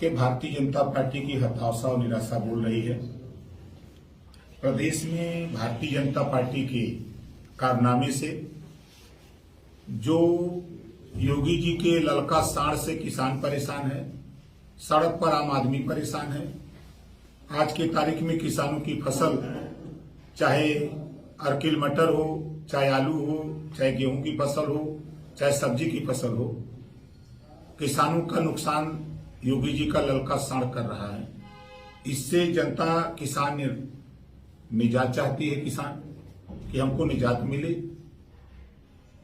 कि भारतीय जनता पार्टी की हताशा और निराशा बोल रही है। प्रदेश में भारतीय जनता पार्टी के कारनामे से जो योगी जी के ललका साड़ से किसान परेशान है, सड़क पर आम आदमी परेशान है। आज के तारीख में किसानों की फसल, चाहे अर्किल मटर हो, चाहे आलू हो, चाहे गेहूं की फसल हो, चाहे सब्जी की फसल हो, किसानों का नुकसान योगी जी का ललका साड़ कर रहा है। इससे जनता, किसान निजात चाहती है। किसान कि हमको निजात मिले।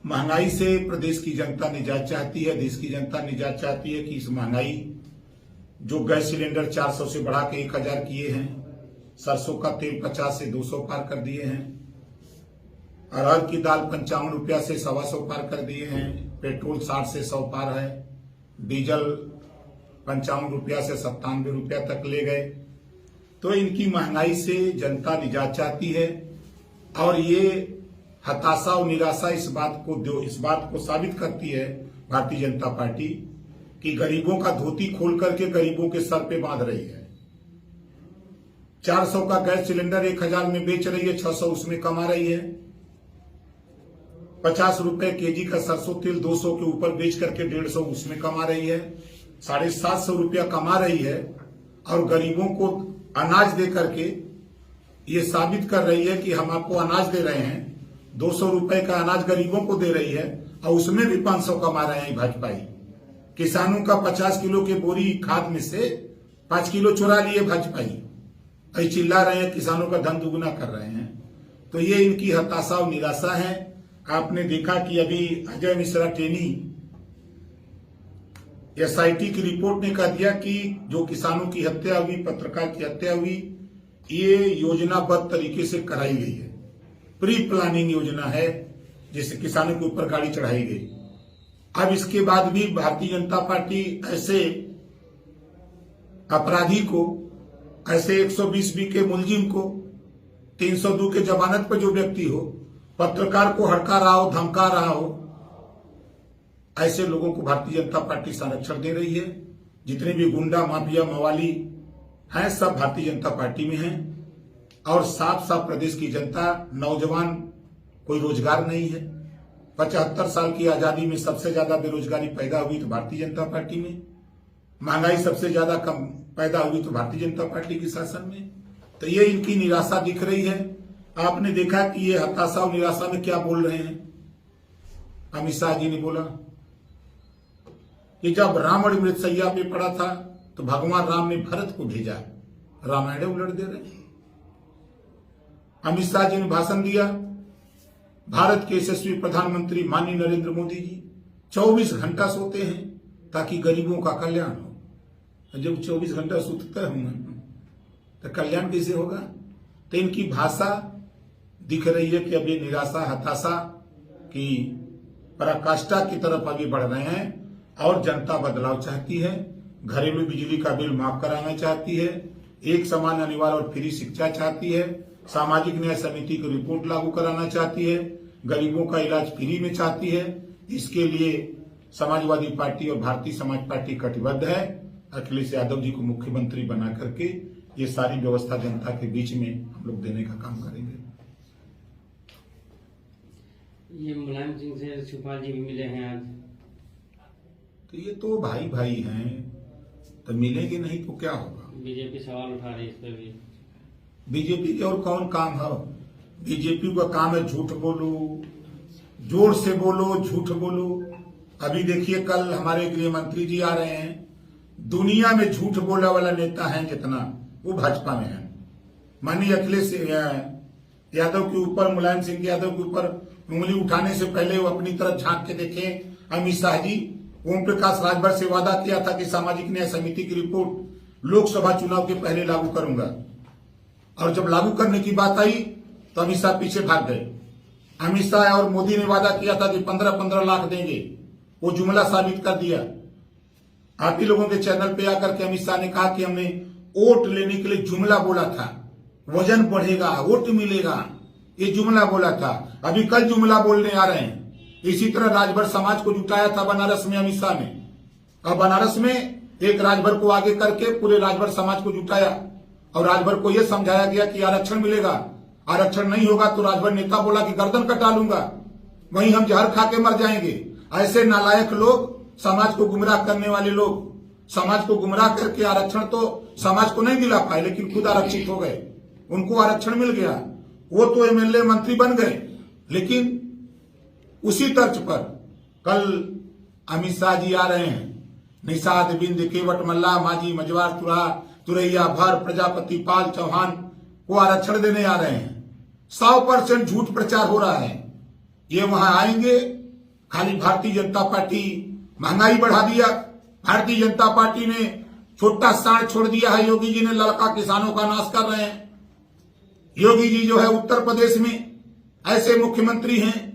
महंगाई से प्रदेश की जनता निजात चाहती है, देश की जनता निजात चाहती है कि इस महंगाई, जो गैस सिलेंडर 400 से बढ़ा के 1000 किए हैं, सरसों का तेल 50 से 200 पार कर दिए हैं, अरहर की दाल 55 रुपया से 125 पार कर दिए हैं, पेट्रोल 60 से 100 पार है, डीजल 55 रुपया से 97 रुपया तक ले गए। तो इनकी महंगाई से जनता निजात चाहती है और ये हताशा और निराशा इस बात को साबित करती है भारतीय जनता पार्टी कि गरीबों का धोती खोल करके गरीबों के सर पे बांध रही है। 400 का गैस सिलेंडर 1000 में बेच रही है, 600 उसमें कमा रही है। 50 रुपए केजी का सरसों तेल 200 के ऊपर बेच करके 150 उसमें कमा रही है। 750 रुपया कमा रही है और गरीबों को अनाज दे करके ये साबित कर रही है कि हम आपको अनाज दे रहे हैं। 200 रुपए का अनाज गरीबों को दे रही है और उसमें भी 500 कमा रहे हैं भाजपाई। किसानों का 50 किलो के बोरी खाद में से 5 किलो चुरा लिए भाजपाई। ऐसे चिल्ला रहे हैं, किसानों का धन दुगुना कर रहे हैं। तो ये इनकी हताशा और निराशा है। आपने देखा कि अभी अजय मिश्रा टेनी SIT की रिपोर्ट ने कह दिया कि जो किसानों की हत्या हुई, पत्रकार की हत्या हुई, ये योजनाबद्ध तरीके से कराई गई है। प्री प्लानिंग योजना है जिससे किसानों के ऊपर गाड़ी चढ़ाई गई। अब इसके बाद भी भारतीय जनता पार्टी ऐसे अपराधी को, ऐसे 120B के मुलजिम को, 302 के जमानत पर जो व्यक्ति हो, पत्रकार को हड़का रहा हो, धमका रहा हो, ऐसे लोगों को भारतीय जनता पार्टी संरक्षण दे रही है। जितने भी गुंडा, माफिया, मवाली हैं, सब भारतीय जनता पार्टी में हैं। और साफ साफ प्रदेश की जनता, नौजवान, कोई रोजगार नहीं है। 75 साल की आजादी में सबसे ज्यादा बेरोजगारी पैदा हुई तो भारतीय जनता पार्टी में, महंगाई सबसे ज्यादा कम पैदा हुई तो भारतीय जनता पार्टी के शासन में। तो ये इनकी निराशा दिख रही है। आपने देखा कि ये हताशा और निराशा में क्या बोल रहे हैं। अमित शाह जी ने बोला कि जब रावण मृतशैया पे पड़ा था तो भगवान राम ने भरत को भेजा, रामायण उलट दे रहे। अमित शाह जी ने भाषण दिया, भारत के यशस्वी प्रधानमंत्री माननीय नरेंद्र मोदी जी 24 घंटा सोते हैं ताकि गरीबों का कल्याण हो। जब 24 घंटा सोते हैं तो कल्याण कैसे होगा। तो इनकी भाषा दिख रही है कि अभी निराशा, हताशा की पराकाष्ठा की तरफ आगे बढ़ रहे हैं और जनता बदलाव चाहती है। घरेलू बिजली का बिल माफ कराना चाहती है, एक समान अनिवार्य और फ्री शिक्षा चाहती है, सामाजिक न्याय समिति की रिपोर्ट लागू कराना चाहती है, गरीबों का इलाज फ्री में चाहती है। इसके लिए समाजवादी पार्टी और भारतीय समाज पार्टी कटिबद्ध है। अखिलेश यादव जी को मुख्यमंत्री बना करके ये सारी व्यवस्था जनता के बीच में हम लोग देने का काम करेंगे। ये मुलायम सिंह से शिवपाल जी भी मिले हैं आज। तो ये तो भाई भाई हैं, तो मिलेंगे नहीं तो क्या होगा। बीजेपी सवाल उठा रही है इस पर भी। बीजेपी के और कौन काम है। बीजेपी का काम है झूठ बोलो, जोर से बोलो, झूठ बोलो। अभी देखिए कल हमारे गृह मंत्री जी आ रहे हैं। दुनिया में झूठ बोलने वाला नेता है जितना, वो भाजपा में है। माननीय अखिलेश यादव के ऊपर, मुलायम सिंह यादव के ऊपर उंगली उठाने से पहले वो अपनी तरफ झांक के देखें। अमित शाह जी, ओम प्रकाश राजभर से वादा किया था कि सामाजिक न्याय समिति की रिपोर्ट लोकसभा चुनाव के पहले लागू करूंगा, और जब लागू करने की बात आई तो अमित शाह पीछे भाग गए। अमित शाह और मोदी ने वादा किया था कि 15-15 लाख देंगे, वो जुमला साबित कर दिया। आप ही लोगों के चैनल पे आकर के अमित शाह ने कहा कि हमने वोट लेने के लिए जुमला बोला था, वजन बढ़ेगा, वोट मिलेगा, ये जुमला बोला था। अभी कल जुमला बोलने आ रहे हैं। इसी तरह राजभर समाज को जुटाया था बनारस में अमित शाह ने, और बनारस में एक राजभर को आगे करके पूरे राजभर समाज को जुटाया और राजभर को यह समझाया गया कि आरक्षण मिलेगा, आरक्षण नहीं होगा तो राजभर नेता बोला कि गर्दन कटा लूंगा, वहीं हम जहर खा के मर जाएंगे। ऐसे नालायक लोग, समाज को गुमराह करने वाले लोग, समाज को गुमराह करके आरक्षण तो समाज को नहीं दिला पाए लेकिन खुद आरक्षित हो गए, उनको आरक्षण मिल गया, वो तो एमएलए मंत्री बन गए। लेकिन उसी तर्ज पर कल अमित शाह जी आ रहे हैं, निषाद बिंद केवट मल्ला माजी मजवार तुरैया भर प्रजापति पाल चौहान को आरक्षण देने आ रहे हैं। 100% झूठ प्रचार हो रहा है। ये वहां आएंगे, खाली भारतीय जनता पार्टी महंगाई बढ़ा दिया, भारतीय जनता पार्टी ने छोटा सांड छोड़ दिया है, योगी जी ने लड़का किसानों का नाश कर रहे हैं। योगी जी जो है उत्तर प्रदेश में ऐसे मुख्यमंत्री हैं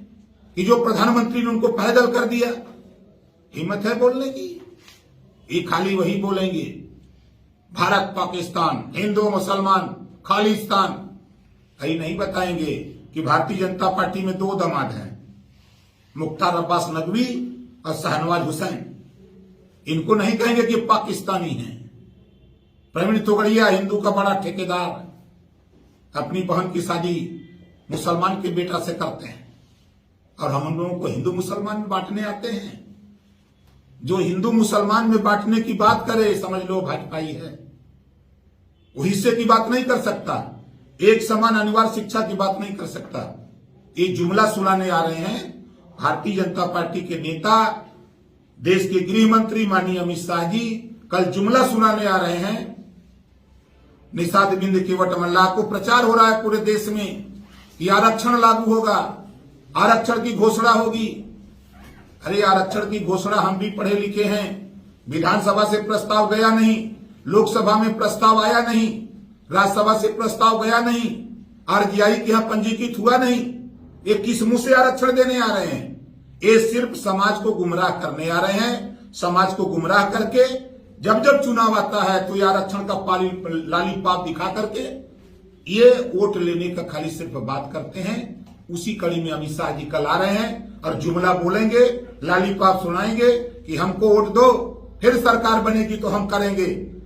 कि जो प्रधानमंत्री ने उनको पैदल कर दिया। हिम्मत है बोलने की? ये खाली वही बोलेंगे, भारत पाकिस्तान, हिंदू मुसलमान, खालिस्तान। यही नहीं बताएंगे कि भारतीय जनता पार्टी में 2 दामाद हैं, मुख्तार अब्बास नकवी और शाहनवाज हुसैन। इनको नहीं कहेंगे कि पाकिस्तानी हैं। प्रवीण तोगड़िया हिंदू का बड़ा ठेकेदार, अपनी बहन की शादी मुसलमान के बेटा से करते हैं और हम लोगों को हिंदू मुसलमान में बांटने आते हैं। जो हिंदू मुसलमान में बांटने की बात करे समझ लो भाजपाई है, वो हिस्से की बात नहीं कर सकता, एक समान अनिवार्य शिक्षा की बात नहीं कर सकता। ये जुमला सुनाने आ रहे हैं भारतीय जनता पार्टी के नेता, देश के गृह मंत्री माननीय अमित शाह जी कल जुमला सुनाने आ रहे हैं। निषाद बिंद केवट मल्ला को प्रचार हो रहा है पूरे देश में कि आरक्षण लागू होगा, आरक्षण की घोषणा होगी। अरे आरक्षण की घोषणा हम भी पढ़े लिखे हैं, विधानसभा से प्रस्ताव गया नहीं, लोकसभा में प्रस्ताव आया नहीं, राज्यसभा से प्रस्ताव गया नहीं, आरजीआई के यहां पंजीकृत हुआ नहीं। ये किस मुंह से आरक्षण देने आ रहे हैं? ये सिर्फ समाज को गुमराह करने आ रहे हैं। समाज को गुमराह करके जब जब चुनाव आता है तो ये आरक्षण का लालीपाप दिखा करके ये वोट लेने का खाली सिर्फ बात करते हैं। उसी कड़ी में अमित शाह जी कल आ रहे हैं और जुमला बोलेंगे, लालीपाप सुनाएंगे कि हमको वोट दो, फिर सरकार बनेगी तो हम करेंगे।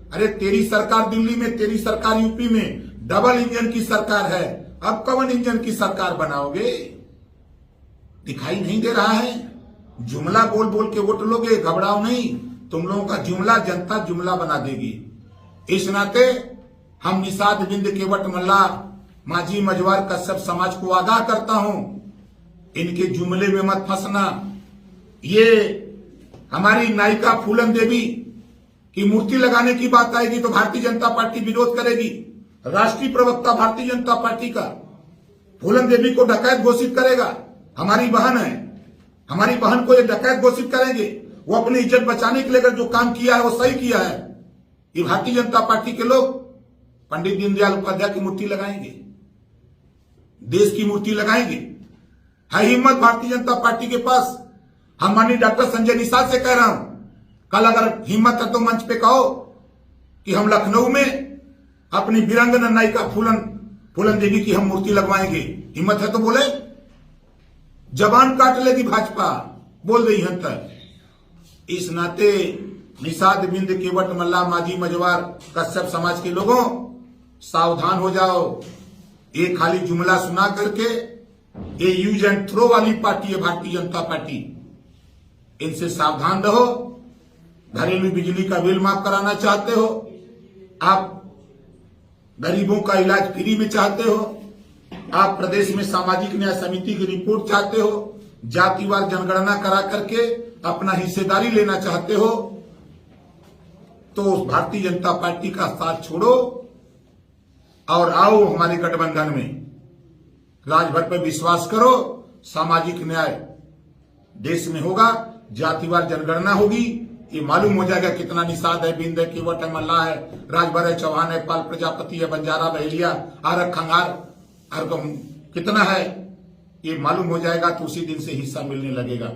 अरे तेरी सरकार दिल्ली में, तेरी सरकार यूपी में डबल इंजन की सरकार है, अब कौन इंजन की सरकार बनाओगे? दिखाई नहीं दे रहा है? जुमला बोल बोल के वोट लोगे, घबराओ नहीं, तुम लोगों का जुमला जनता जुमला बना देगी। इस नाते हम निषाद बिंद केवट मल्ला माजी मजवार कश्यप समाज को आगाह करता हूं, इनके जुमले में मत फंसना। ये हमारी नायिका फूलन देवी की मूर्ति लगाने की बात आएगी तो भारतीय जनता पार्टी विरोध करेगी। राष्ट्रीय प्रवक्ता भारतीय जनता पार्टी का फूलन देवी को डकैत घोषित करेगा। हमारी बहन है, हमारी बहन को ये डकैत घोषित करेंगे। वो अपनी इज्जत बचाने के लिए जो काम किया है वो सही किया है। ये भारतीय जनता पार्टी के लोग पंडित दीनदयाल उपाध्याय की मूर्ति लगाएंगे, देश की मूर्ति लगाएंगे। है हिम्मत भारतीय जनता पार्टी के पास? हम माननीय डॉक्टर संजय निषाद से कह रहा हूं, कल अगर हिम्मत है तो मंच पे कहो कि हम लखनऊ में अपनी वीरांगना नायिका फूलन देवी की हम मूर्ति लगवाएंगे। हिम्मत है तो बोले। जबान काट लेगी भाजपा, बोल रही है तक। इस नाते निषाद बिंद केवट मल्ला माजी मजवार कश्यप समाज के लोगों सावधान हो जाओ। ये खाली जुमला सुना करके ये यूज एंड थ्रो वाली पार्टी है भारतीय जनता पार्टी, इनसे सावधान रहो। घरेलू बिजली का बिल माफ कराना चाहते हो आप, गरीबों का इलाज फ्री में चाहते हो आप, प्रदेश में सामाजिक न्याय समिति की रिपोर्ट चाहते हो, जातिवार जनगणना करा करके अपना हिस्सेदारी लेना चाहते हो, तो भारतीय जनता पार्टी का साथ छोड़ो और आओ हमारे गठबंधन में। राजभर पर विश्वास करो, सामाजिक न्याय देश में होगा, जातिवार जनगणना होगी, ये मालूम हो जाएगा कितना निषाद है, बिंद है, केवट है, मल्ला है, राजभर है, चौहान है, पाल प्रजापति है, बंजारा, बहेलिया, आरक, खंगार कितना है, ये मालूम हो जाएगा तो उसी दिन से हिस्सा मिलने लगेगा।